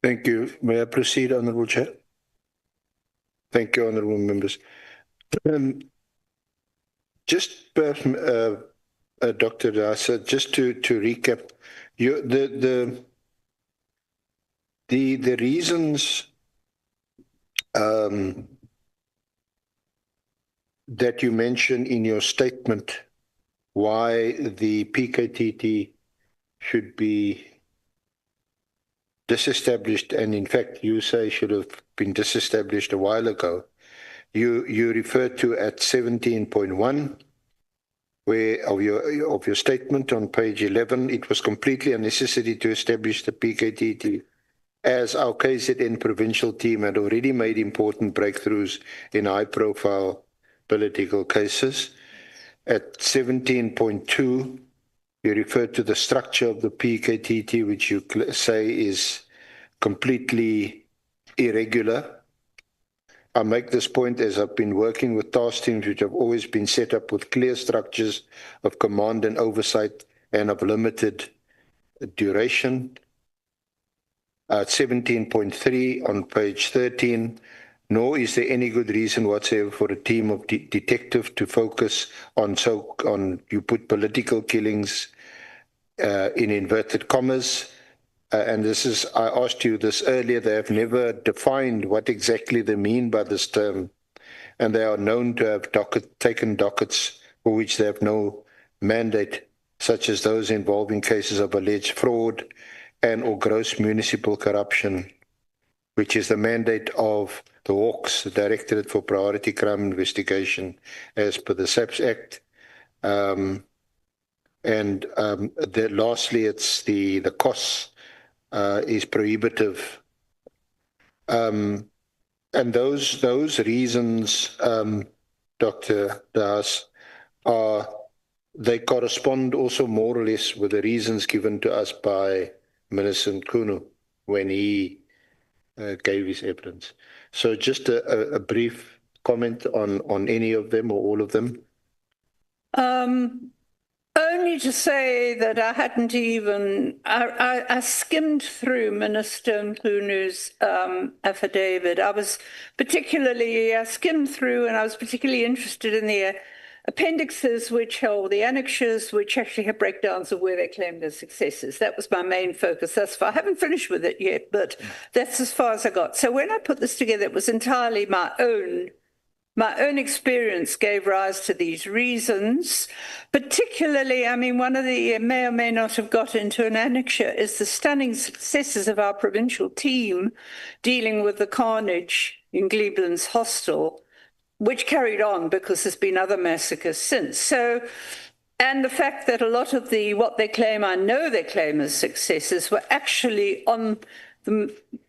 Thank you. May I proceed, Honourable Chair? Thank you, Honourable Members. Just perhaps, Dr. Haas, just to recap, the reasons that you mentioned in your statement why the PKTT should be disestablished, and in fact you say should have been disestablished a while ago, you refer to at 17.1 where of your statement on page 11, it was completely unnecessary to establish the PKTT as our KZN provincial team had already made important breakthroughs in high-profile political cases. At 17.2, you refer to the structure of the PKTT, which you say is completely irregular. I make this point as I've been working with task teams which have always been set up with clear structures of command and oversight and of limited duration. At 17.3 on page 13, nor is there any good reason whatsoever for a team of detectives to focus on you put political killings in inverted commas. And this is, I asked you this earlier, they have never defined what exactly they mean by this term. And they are known to have taken dockets for which they have no mandate, such as those involving cases of alleged fraud and or gross municipal corruption, which is the mandate of the Hawks, the Directorate for Priority Crime Investigation, as per the SAPS Act. Lastly, it's the costs is prohibitive. And those reasons, Dr. Das, they correspond also more or less with the reasons given to us by Minister Nkunu when he gave his evidence. So just a brief comment on any of them or all of them. Only to say that I hadn't even, I skimmed through Minister Nkunu's affidavit. I skimmed through and I was particularly interested in the appendixes, the annexures, which actually have breakdowns of where they claim their successes. That was my main focus thus far. I haven't finished with it yet, but that's as far as I got. So when I put this together, it was entirely my own experience gave rise to these reasons. Particularly, I mean, one of the may or may not have got into an annexure is the stunning successes of our provincial team dealing with the carnage in Glebeland's hostel, which carried on because there's been other massacres since. So, and the fact that a lot of what they claim, I know they claim as successes, were actually on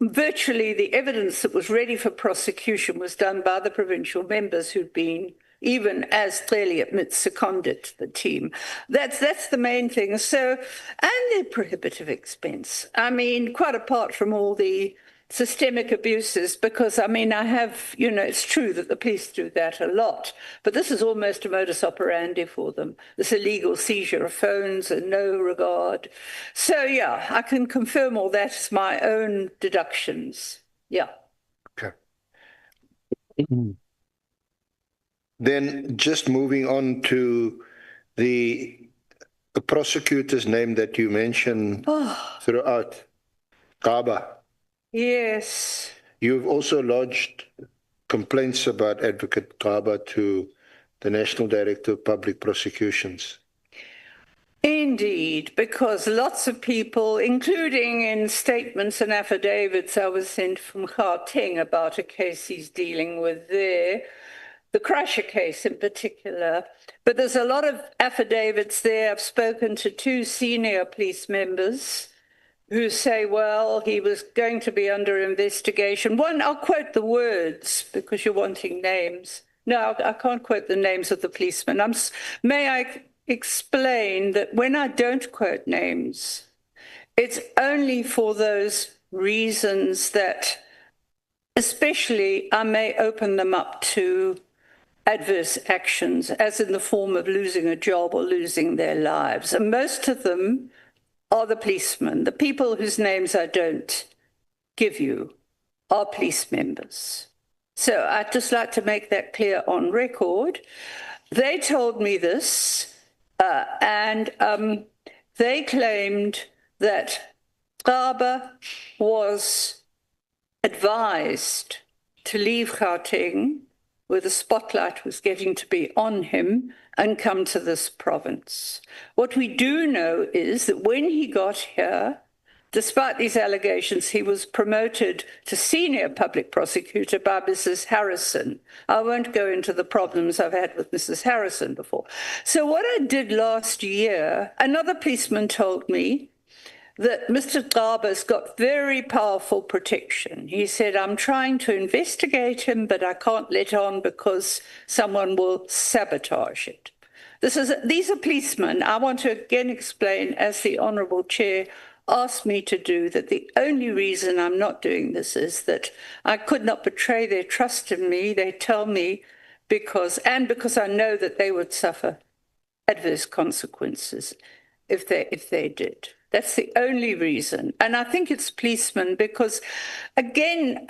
virtually the evidence that was ready for prosecution was done by the provincial members who'd been, even as clearly admits, seconded to the team. That's the main thing. So, and the prohibitive expense. I mean, quite apart from all the systemic abuses, because I mean, it's true that the police do that a lot, but this is almost a modus operandi for them. This illegal seizure of phones and no regard. So yeah, I can confirm all that as my own deductions. Yeah. Okay. Then just moving on to the prosecutor's name that you mentioned throughout, Kaba. Yes. You've also lodged complaints about Advocate Kaba to the National Director of Public Prosecutions. Indeed, because lots of people, including in statements and affidavits I was sent from Gauteng about a case he's dealing with there, the Crusher case in particular. But there's a lot of affidavits there. I've spoken to 2 senior police members who say, well, he was going to be under investigation. One, I'll quote the words because you're wanting names. No, I can't quote the names of the policemen. May I explain that when I don't quote names, it's only for those reasons that, especially, I may open them up to adverse actions, as in the form of losing a job or losing their lives. And most of them are the policemen, the people whose names I don't give you are police members. So I'd just like to make that clear on record. They told me this, and they claimed that Gaba was advised to leave Gauteng, where the spotlight was getting to be on him, and come to this province. What we do know is that when he got here, despite these allegations, he was promoted to senior public prosecutor by Mrs. Harrison. I won't go into the problems I've had with Mrs. Harrison before. So what I did last year, another policeman told me that Mr. Gaba's got very powerful protection. He said, I'm trying to investigate him, but I can't let on because someone will sabotage it. These are policemen. I want to again explain, as the Honourable Chair asked me to do, that the only reason I'm not doing this is that I could not betray their trust in me. They tell me because I know that they would suffer adverse consequences if they did. That's the only reason. And I think it's policemen because, again,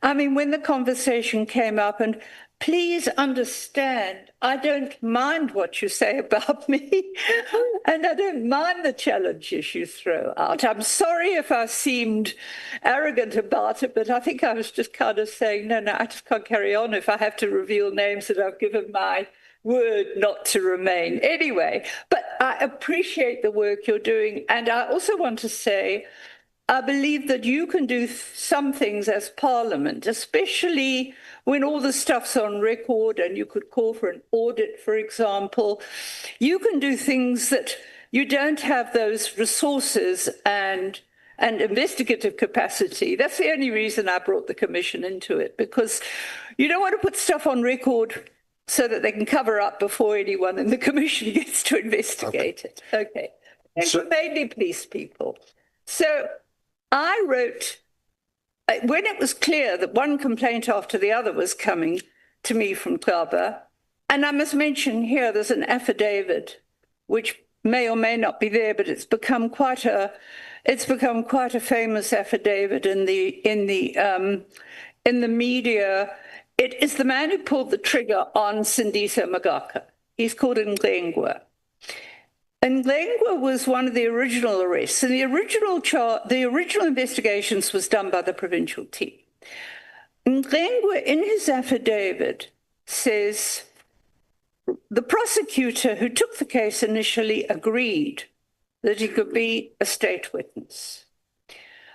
I mean, when the conversation came up, and please understand, I don't mind what you say about me, and I don't mind the challenges you throw out. I'm sorry if I seemed arrogant about it, but I think I was just kind of saying, no, I just can't carry on if I have to reveal names that I've given my word not to remain. Anyway, but I appreciate the work you're doing. And I also want to say, I believe that you can do some things as Parliament, especially when all the stuff's on record and you could call for an audit, for example. You can do things that you don't have those resources and investigative capacity. That's the only reason I brought the Commission into it, because you don't want to put stuff on record so that they can cover up before anyone in the Commission gets to investigate it. Okay. And mainly police people. So I wrote, when it was clear that one complaint after the other was coming to me from Gaba, and I must mention here there's an affidavit which may or may not be there, but it's become quite a famous affidavit in the media. It is the man who pulled the trigger on Sindiso Magaka. He's called Nglengwa. Nglengwa was one of the original arrests, and the original investigations was done by the provincial team. Nglengwa, in his affidavit, says the prosecutor who took the case initially agreed that he could be a state witness.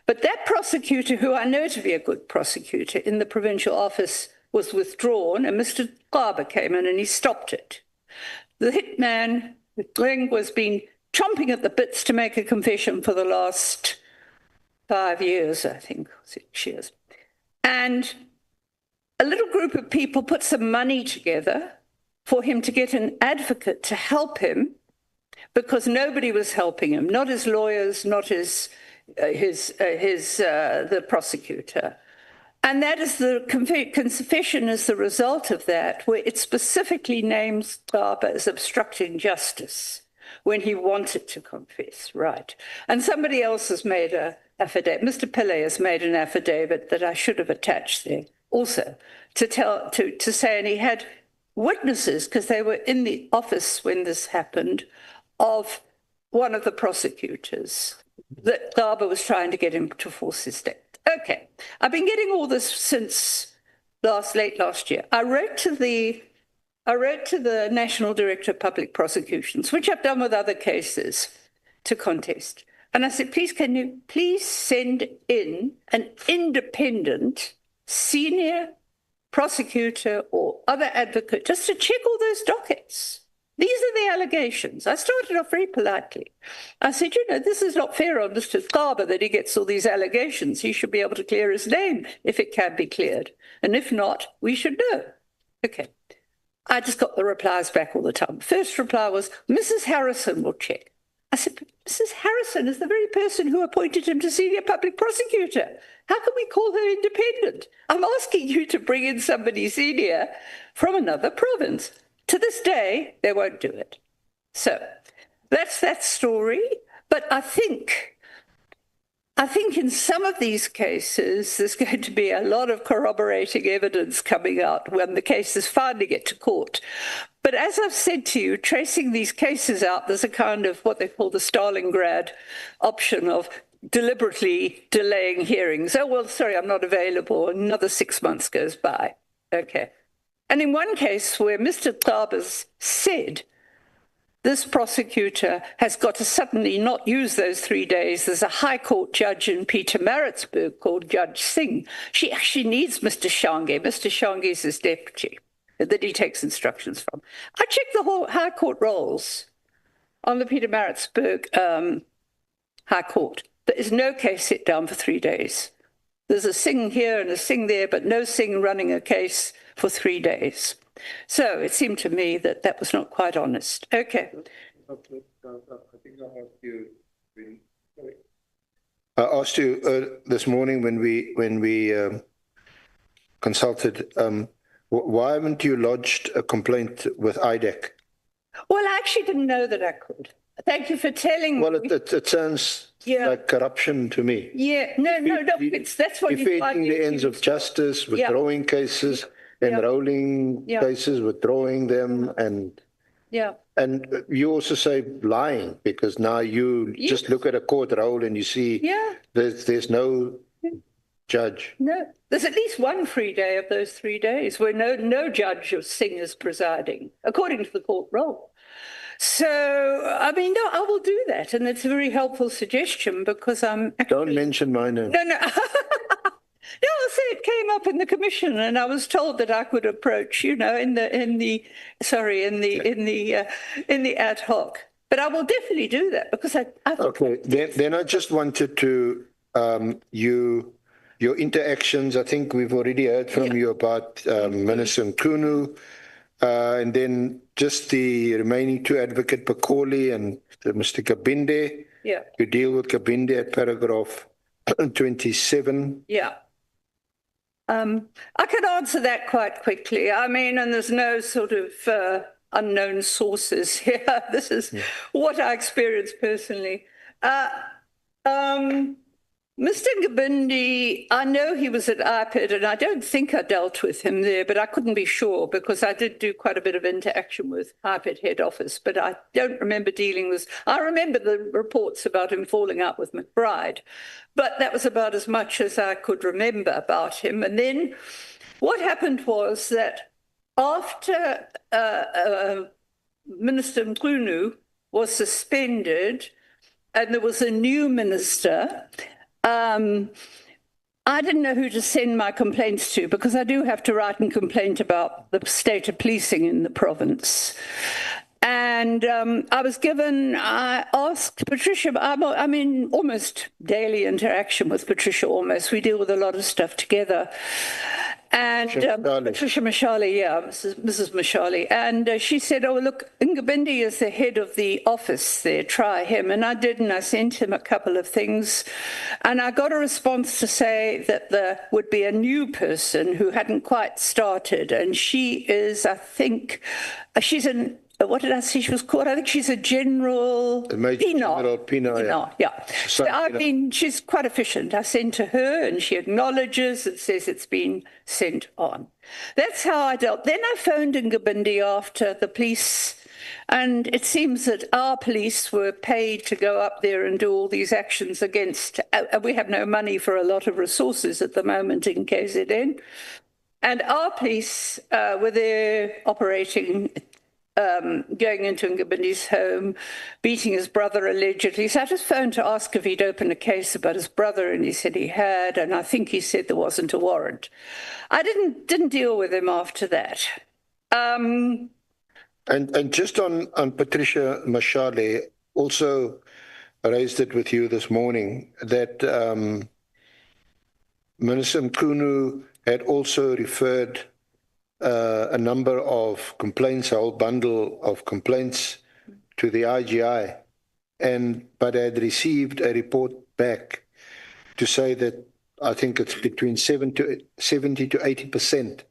But that prosecutor, who I know to be a good prosecutor in the provincial office, was withdrawn, and Mr. Gaba came in and he stopped it. The hitman, Nglengwa, has been chomping at the bits to make a confession for the last 5 years, I think, 6 years. And a little group of people put some money together for him to get an advocate to help him, because nobody was helping him, not his lawyers, not the prosecutor. And that is the confession is the result of that, where it specifically names Gaba as obstructing justice when he wanted to confess, right? And somebody else has made an affidavit. Mr. Pillay has made an affidavit that I should have attached there also to say, and he had witnesses, because they were in the office when this happened, of one of the prosecutors that Gaba was trying to get him to force his state. Okay, I've been getting all this since late last year. I wrote to the National Director of Public Prosecutions, which I've done with other cases, to contest. And I said, can you please send in an independent senior prosecutor or other advocate just to check all those dockets? These are the allegations. I started off very politely. I said, this is not fair on Mr. Gaba that he gets all these allegations. He should be able to clear his name if it can be cleared. And if not, we should know. Okay. I just got the replies back all the time. First reply was, Mrs. Harrison will check. I said, Mrs. Harrison is the very person who appointed him to senior public prosecutor. How can we call her independent? I'm asking you to bring in somebody senior from another province. To this day, they won't do it. So that's that story. But I think I think in some of these cases, there's going to be a lot of corroborating evidence coming out when the cases finally get to court. But as I've said to you, tracing these cases out, there's a kind of what they call the Stalingrad option of deliberately delaying hearings. Oh, well, sorry, I'm not available. Another 6 months goes by. Okay. And in one case where Mr. Tabas said, this prosecutor has got to suddenly not use those 3 days. There's a High Court judge in Pietermaritzburg called Judge Singh. She actually needs Mr. Shange. Mr. Shange is his deputy that he takes instructions from. I checked the whole High Court rolls on the Pietermaritzburg High Court. There is no case set down for 3 days. There's a Singh here and a Singh there, but no Singh running a case for 3 days. So it seemed to me that that was not quite honest. Okay. I think I asked you this morning when we consulted, why haven't you lodged a complaint with IDEC? Well, I actually didn't know that I could. Thank you for telling me. Well, it sounds like corruption to me. Yeah, no, that's what you defeating the ends of justice, withdrawing cases, enrolling cases, withdrawing them, and you also say lying, because now you just look at a court roll and you see there's no judge. No, there's at least one free day of those 3 days where no judge of Singh is presiding, according to the court roll. So, I mean, no, I will do that. And it's a very helpful suggestion because I'm actually... Don't mention my name. No. No, I'll say it came up in the commission and I was told that I could approach, in the ad hoc. But I will definitely do that because I okay, then I just wanted to, your interactions, I think we've already heard from you about Minister Nkunu, and then just the remaining two, Advocate Bakoli and Mr. Kabinde. Yeah. You deal with Kabinde at paragraph 27. Yeah. I can answer that quite quickly. I mean, and there's no sort of unknown sources here. This is what I experienced personally. Mr. Ngabindi, I know he was at IPID, and I don't think I dealt with him there, but I couldn't be sure because I did do quite a bit of interaction with IPID head office, but I don't remember dealing with... I remember the reports about him falling out with McBride, but that was about as much as I could remember about him. And then what happened was that after Minister Nkunu was suspended and there was a new minister... I didn't know who to send my complaints to because I do have to write a complaint about the state of policing in the province. And I asked Patricia, I'm in almost daily interaction with Patricia almost. We deal with a lot of stuff together. And Patricia Mashali, Mrs. Mashali. And she said, oh, look, Ngabindi is the head of the office there, try him. And I did, and I sent him a couple of things. And I got a response to say that there would be a new person who hadn't quite started. And she is, I think, she's an... What did I say she was called? I think she's a General Pino. Yeah. So I mean, she's quite efficient. I sent to her and she acknowledges and says it's been sent on. That's how I dealt. Then I phoned Ngabindi after the police, and it seems that our police were paid to go up there and do all these actions against... we have no money for a lot of resources at the moment in KZN. And our police were there operating... going into Ngabindi's home, beating his brother allegedly. So I just phoned to ask if he'd opened a case about his brother, and he said he had, and I think he said there wasn't a warrant. I didn't deal with him after that. And just on Patricia Mashale, also raised it with you this morning, that Minister Nkunu had also referred a number of complaints, a whole bundle of complaints to the IGI, but had received a report back to say that I think it's between 70 to 80%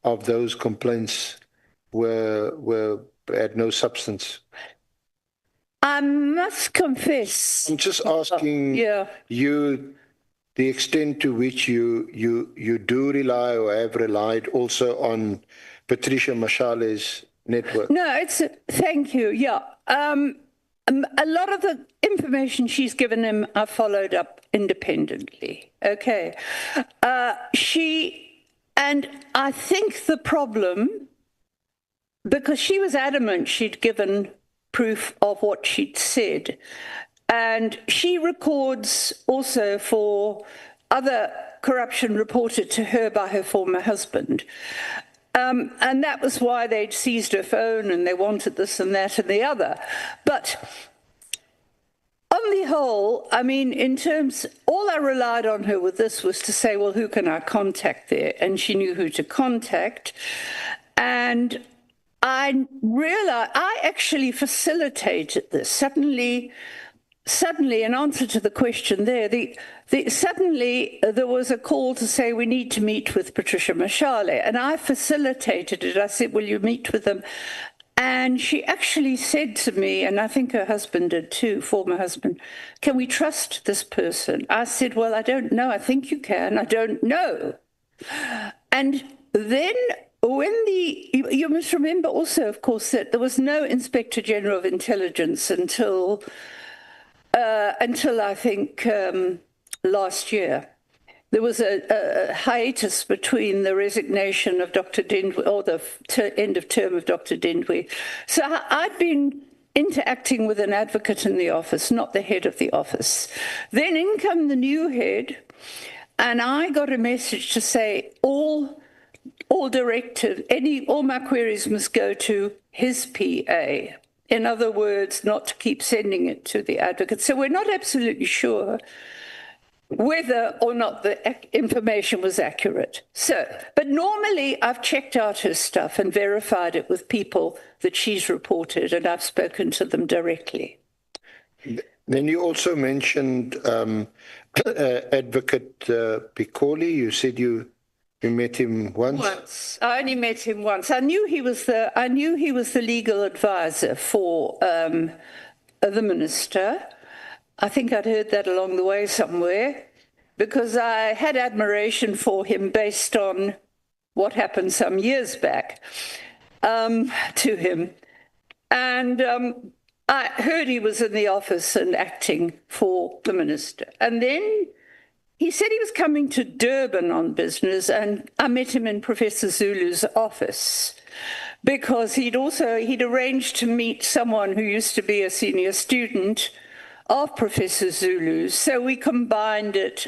of those complaints had no substance. I must confess. I'm just asking you the extent to which you do rely or have relied also on Patricia Mashale's network. No, thank you. Yeah. A lot of the information she's given him, I followed up independently. Okay. And I think the problem, because she was adamant she'd given proof of what she'd said, and she records also for other corruption reported to her by her former husband. And that was why they'd seized her phone and they wanted this and that and the other. But on the whole, I mean, all I relied on her with this was to say, well, who can I contact there? And she knew who to contact. And I realized I actually facilitated this. Suddenly, in answer to the question there, suddenly there was a call to say we need to meet with Patricia Mashale, and I facilitated it. I said, will you meet with them? And she actually said to me, and I think her husband did too, former husband, can we trust this person? I said, well, I don't know. I think you can. I don't know. And then you must remember also, of course, that there was no Inspector General of Intelligence until I think last year. There was a hiatus between the resignation of Dr. Dindwe or the end of term of Dr. Dindwe. So I'd been interacting with an advocate in the office, not the head of the office. Then in come the new head, and I got a message to say all directives, all my queries must go to his PA. In other words, not to keep sending it to the advocate. So we're not absolutely sure whether or not the information was accurate. But normally I've checked out her stuff and verified it with people that she's reported, and I've spoken to them directly. Then you also mentioned Advocate Piccoli. You said you met him once? Once. I only met him once. I knew he was the legal advisor for the minister. I think I'd heard that along the way somewhere, because I had admiration for him based on what happened some years back to him. And I heard he was in the office and acting for the minister. And then he said he was coming to Durban on business, and I met him in Professor Zulu's office, because he'd arranged to meet someone who used to be a senior student of Professor Zulu's. So we combined it,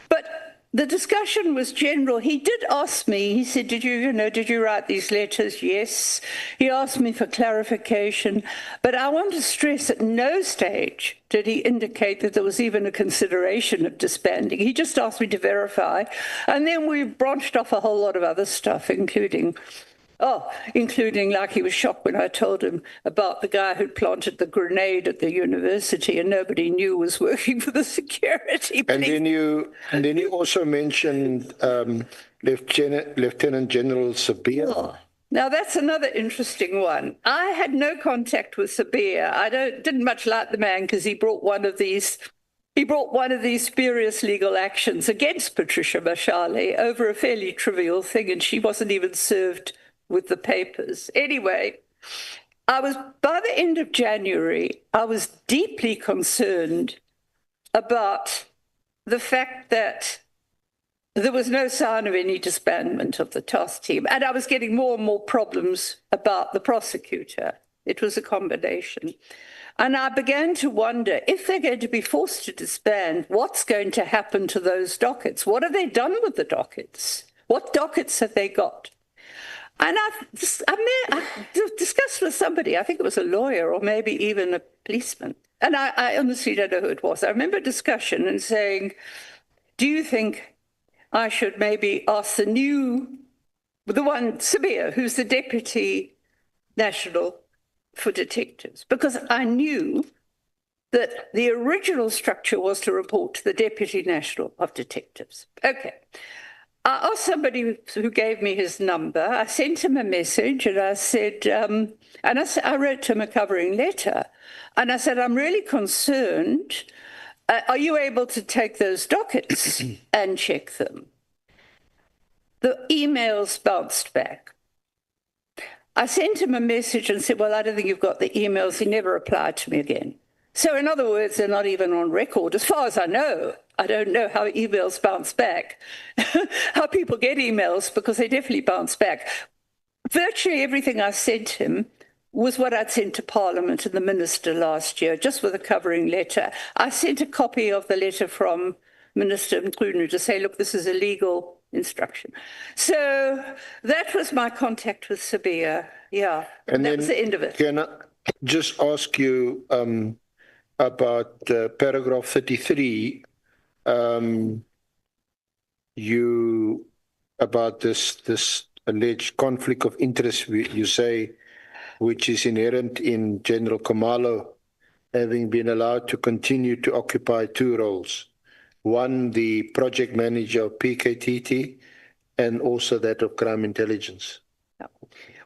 but the discussion was general. He did ask me, he said, did you write these letters? Yes. He asked me for clarification, but I want to stress at no stage did he indicate that there was even a consideration of disbanding. He just asked me to verify. And then we branched off a whole lot of other stuff, including like he was shocked when I told him about the guy who'd planted the grenade at the university and nobody knew was working for the security police. And then you also mentioned Lieutenant General Sabir. Oh, now that's another interesting one. I had no contact with Sabir. I didn't much like the man because he brought one of these spurious legal actions against Patricia Mashale over a fairly trivial thing, and she wasn't even served with the papers. Anyway, by the end of January, I was deeply concerned about the fact that there was no sign of any disbandment of the task team, and I was getting more and more problems about the prosecutor. It was a combination. And I began to wonder, if they're going to be forced to disband, what's going to happen to those dockets? What have they done with the dockets? What dockets have they got? And I discussed with somebody, I think it was a lawyer or maybe even a policeman, and I honestly don't know who it was. I remember a discussion and saying, do you think I should maybe ask Sabir, who's the Deputy National for Detectives? Because I knew that the original structure was to report to the Deputy National of Detectives. Okay. I asked somebody who gave me his number. I sent him a message and I said, I wrote him a covering letter. And I said, I'm really concerned. Are you able to take those dockets and check them? The emails bounced back. I sent him a message and said, well, I don't think you've got the emails. He never replied to me again. So in other words, they're not even on record. As far as I know, I don't know how emails bounce back, how people get emails, because they definitely bounce back. Virtually everything I sent him was what I'd sent to Parliament and the Minister last year, just with a covering letter. I sent a copy of the letter from Minister Mkhunu to say, look, this is a legal instruction. So that was my contact with Sabia. Yeah, and that was the end of it. Can I just ask you about paragraph 33, about this alleged conflict of interest, you say, which is inherent in General Khumalo having been allowed to continue to occupy two roles. One, the project manager of PKTT, and also that of crime intelligence.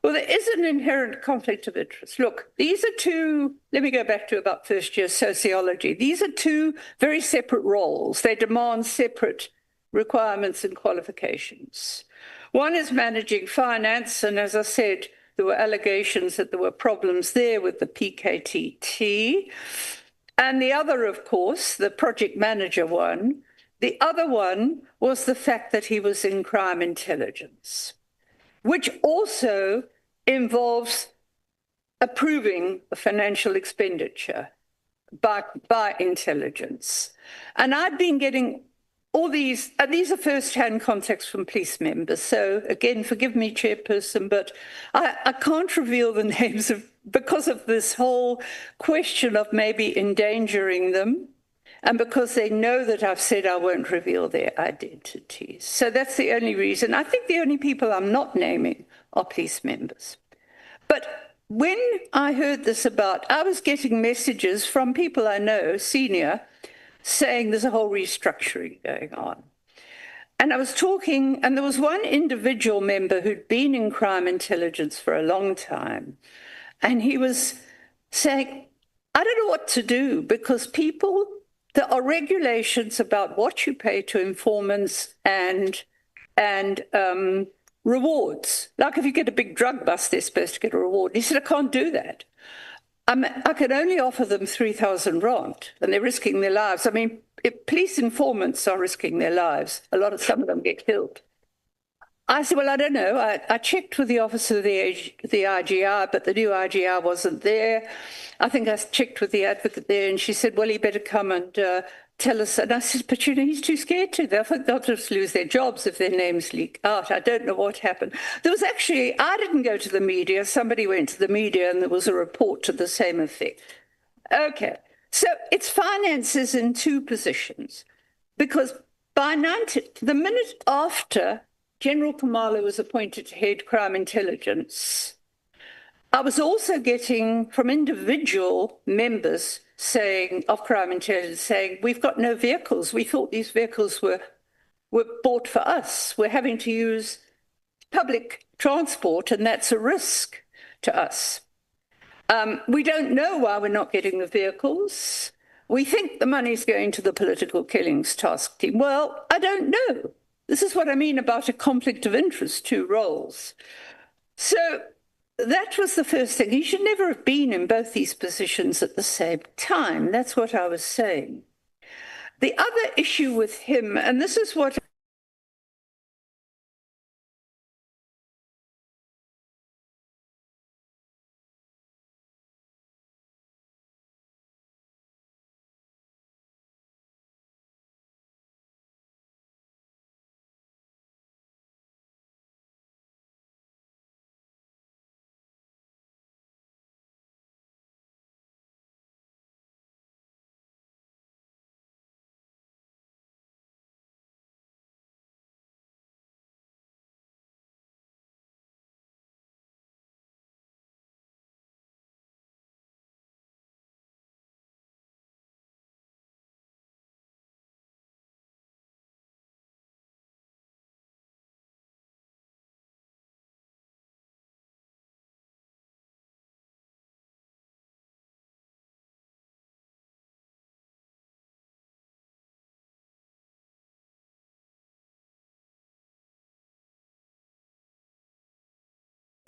Well, there is an inherent conflict of interest. Look, these are two, let me go back to about first year sociology. These are two very separate roles. They demand separate requirements and qualifications. One is managing finance, and as I said, there were allegations that there were problems there with the PKTT. And the other, of course, the project manager one, the other one was the fact that he was in crime intelligence, which also involves approving a financial expenditure by intelligence. And I've been getting all these, and these are first-hand contacts from police members. So again, forgive me, Chairperson, but I can't reveal the names because of this whole question of maybe endangering them, and because they know that I've said I won't reveal their identities. So that's the only reason. I think the only people I'm not naming are police members. But when I heard this I was getting messages from people I know, senior, saying there's a whole restructuring going on. And I was talking, and there was one individual member who'd been in crime intelligence for a long time, and he was saying, I don't know what to do, because there are regulations about what you pay to informants and rewards. Like if you get a big drug bust, they're supposed to get a reward. He said, I can't do that. I can only offer them 3,000 rand, and they're risking their lives. I mean, police informants are risking their lives. Some of them get killed. I said, well, I don't know. I checked with the officer of the IGR, but the new IGR wasn't there. I think I checked with the advocate there, and she said, well, he better come and tell us. And I said, but he's too scared to. They'll just lose their jobs if their names leak out. I don't know what happened. There was actually, I didn't go to the media. Somebody went to the media, and there was a report to the same effect. Okay, so it's finances in two positions, because the minute after General Khumalo was appointed to head crime intelligence, I was also getting from individual members of crime intelligence saying, we've got no vehicles. We thought these vehicles were bought for us. We're having to use public transport, and that's a risk to us. We don't know why we're not getting the vehicles. We think the money's going to the political killings task team. Well, I don't know. This is what I mean about a conflict of interest, two roles. So that was the first thing. He should never have been in both these positions at the same time. That's what I was saying. The other issue with him, and this is what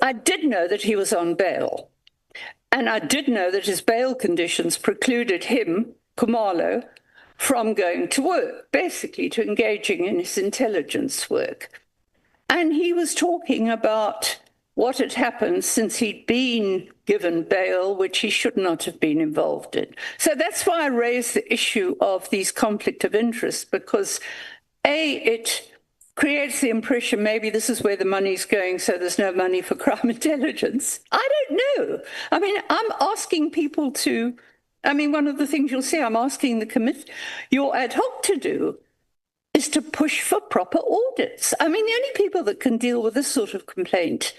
I did know that he was on bail. And I did know that his bail conditions precluded him, Khumalo, from going to work, basically to engaging in his intelligence work. And he was talking about what had happened since he'd been given bail, which he should not have been involved in. So that's why I raised the issue of these conflict of interest, because it creates the impression maybe this is where the money's going, so there's no money for crime intelligence. I don't know. I mean, I'm asking people to, one of the things you'll see I'm asking the committee, your ad hoc to do, is to push for proper audits. The only people that can deal with this sort of complaint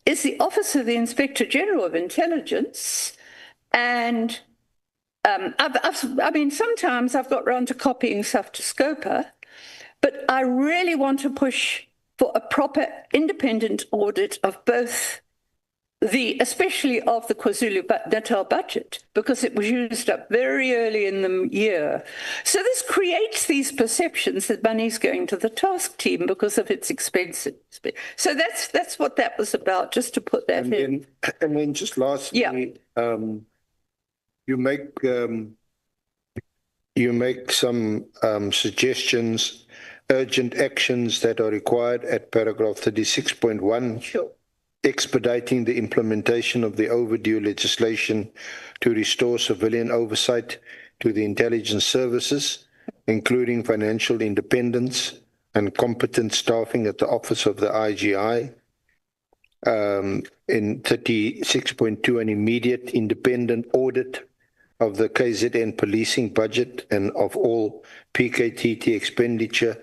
is the Office of the Inspector General of Intelligence. And sometimes I've got round to copying stuff to Scopa, but I really want to push for a proper independent audit of both especially of the KwaZulu-Natal budget, because it was used up very early in the year. So this creates these perceptions that money's going to the task team because of its expenses. So that's what that was about, just to put that in. And then just lastly, you make some suggestions, urgent actions that are required at paragraph 36.1. Sure. Expediting the implementation of the overdue legislation to restore civilian oversight to the intelligence services, including financial independence and competent staffing at the Office of the IGI. In 36.2, an immediate independent audit of the KZN policing budget and of all PKTT expenditure.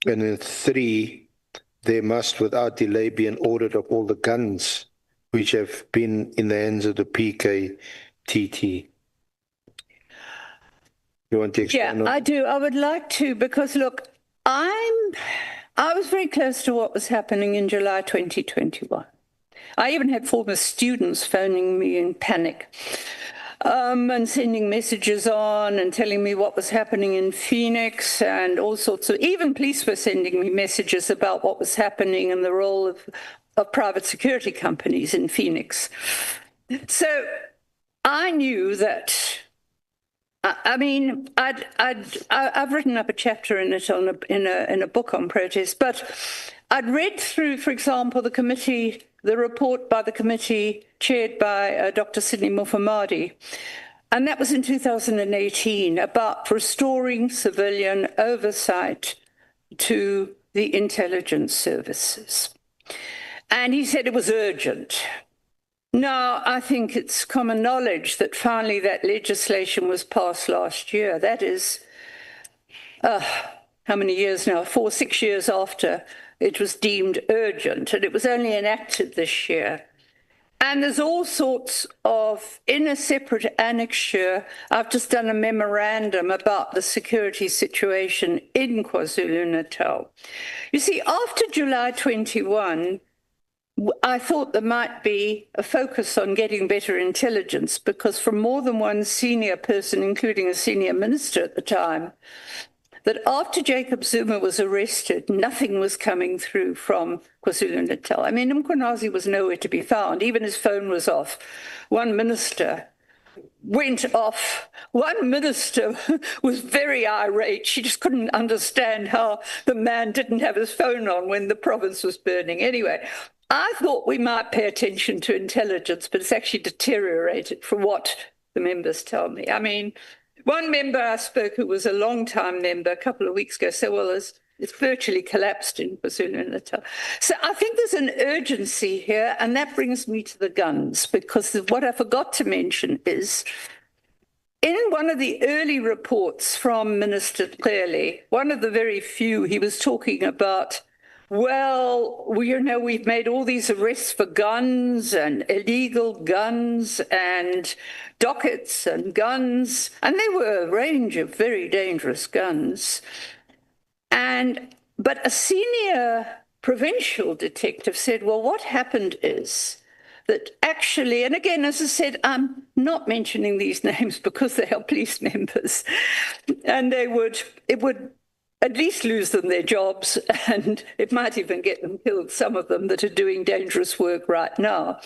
And in 3, there must, without delay, be an audit of all the guns which have been in the hands of the PKTT. You want to explain? Yeah, I do. I would like to, because look, I was very close to what was happening in July 2021. I even had former students phoning me in panic and sending messages on and telling me what was happening in Phoenix, and all sorts of, even police were sending me messages about what was happening and the role of private security companies in Phoenix. So I knew that, I've written up a chapter in it in a book on protest, but I'd read through, for example, the report by the committee chaired by Dr. Sidney Mufamadi, and that was in 2018, about restoring civilian oversight to the intelligence services. And he said it was urgent. Now, I think it's common knowledge that finally that legislation was passed last year. That is, how many years now? 6 years after it was deemed urgent, and it was only enacted this year. And there's all sorts of, in a separate annexure, I've just done a memorandum about the security situation in KwaZulu-Natal. You see, after July 21, I thought there might be a focus on getting better intelligence, because from more than one senior person, including a senior minister at the time, that after Jacob Zuma was arrested, nothing was coming through from KwaZulu-Natal. Mkhwanazi was nowhere to be found. Even his phone was off. One minister went off. One minister was very irate. She just couldn't understand how the man didn't have his phone on when the province was burning. Anyway, I thought we might pay attention to intelligence, but it's actually deteriorated from what the members tell me. One member I spoke, who was a long-time member, a couple of weeks ago, said, well, it's virtually collapsed in KwaZulu-Natal. So I think there's an urgency here, and that brings me to the guns, because what I forgot to mention is, in one of the early reports from Minister Clearly, one of the very few, he was talking about, well, we've made all these arrests for guns and illegal guns and dockets and guns, and they were a range of very dangerous guns. But a senior provincial detective said, well, what happened is that actually, and again, as I said, I'm not mentioning these names because they are police members, and it would at least lose them their jobs, and it might even get them killed, some of them that are doing dangerous work right now.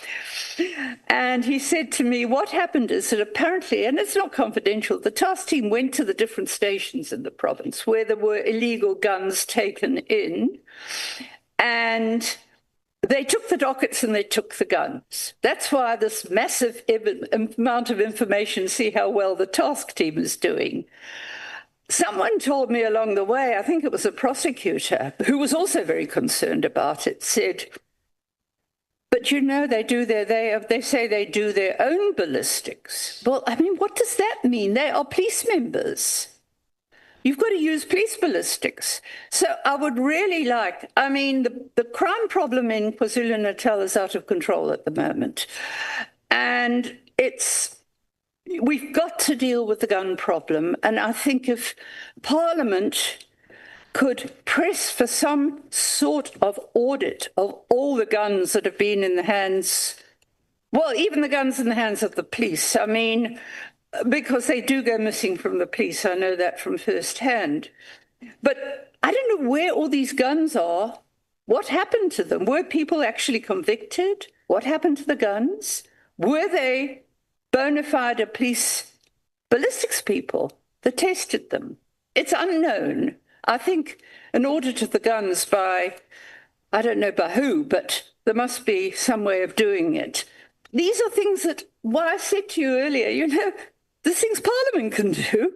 And he said to me, what happened is that apparently, and it's not confidential, the task team went to the different stations in the province where there were illegal guns taken in, and they took the dockets and they took the guns. That's why this massive amount of information, see how well the task team is doing. Someone told me along the way, I think it was a prosecutor, who was also very concerned about it, said, but you know, they say they do their own ballistics. Well, I mean, what does that mean? They are police members. You've got to use police ballistics. So I would really like, I mean, the crime problem in KwaZulu-Natal is out of control at the moment. And we've got to deal with the gun problem. And I think if Parliament could press for some sort of audit of all the guns that have been in the hands, well, even the guns in the hands of the police. I mean, because they do go missing from the police. I know that from firsthand. But I don't know where all these guns are. What happened to them? Were people actually convicted? What happened to the guns? Were they bona fide police ballistics people that tested them? It's unknown. I think an audit of the guns by, I don't know by who, but there must be some way of doing it. These are things that, what I said to you earlier, you know, the things Parliament can do.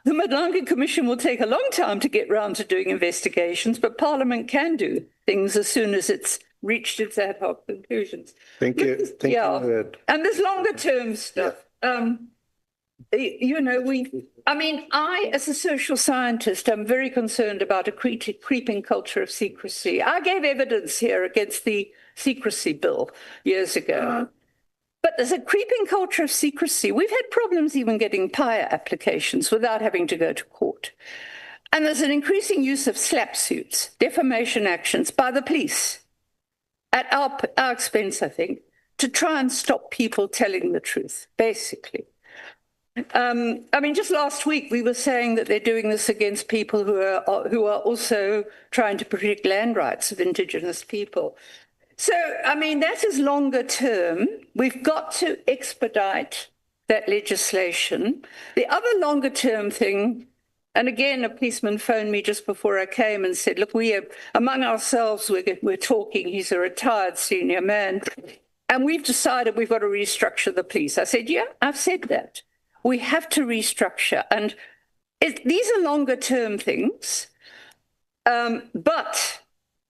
The Madlanga Commission will take a long time to get round to doing investigations, but Parliament can do things as soon as it's reached its ad hoc conclusions. Thank you. Thank you. And there's longer term stuff. Yeah. You know, I, as a social scientist, am very concerned about a creeping culture of secrecy. I gave evidence here against the secrecy bill years ago. But there's a creeping culture of secrecy. We've had problems even getting PIA applications without having to go to court. And there's an increasing use of slap suits, defamation actions by the police at our expense, I think, to try and stop people telling the truth, basically. I mean, just last week we were saying that they're doing this against people who are also trying to protect land rights of Indigenous people. So, I mean, that is longer term. We've got to expedite that legislation. The other longer term thing, and again, a policeman phoned me just before I came and said, look, we have, among ourselves, we're talking. He's a retired senior man. And we've decided we've got to restructure the police. I said, yeah, I've said that. We have to restructure. And these are longer term things. But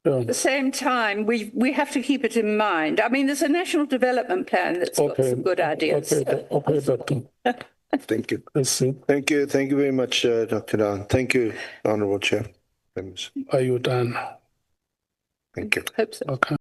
at the same time, we have to keep it in mind. I mean, there's a national development plan that's got some good ideas. Okay, Doctor. Thank you. Let's see. Thank you. Thank you very much, Dr. Dan. Thank you, Honourable Chair. Are you done? Thank you. Hope so. Okay.